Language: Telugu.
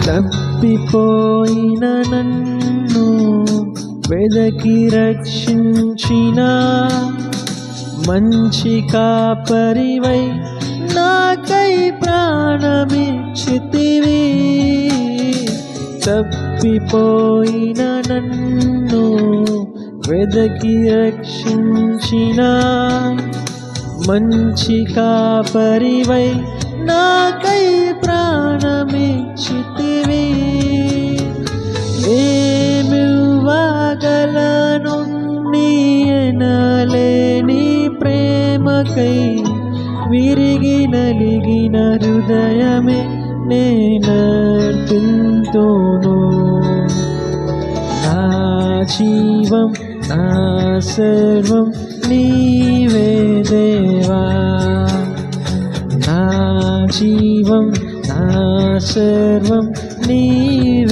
తప్పిపోయిన నన్ను వెదకి రక్షించిన మంచి కాపరివై నాకై ప్రాణమిచ్చితివి. తప్పిపోయిన నన్ను వెదకి రక్షించిన మంచి కాపరివై నాకై ప్రాణమిచ్చితివి. ఏమివ్వగలను నీ ఎనలేని ప్రేమకై విరిగి నలిగిన హృదయమే నేనర్పింతును. నా జీవం నా సర్వం నీవే దేవా. నా జీవం నా సర్వం నీవే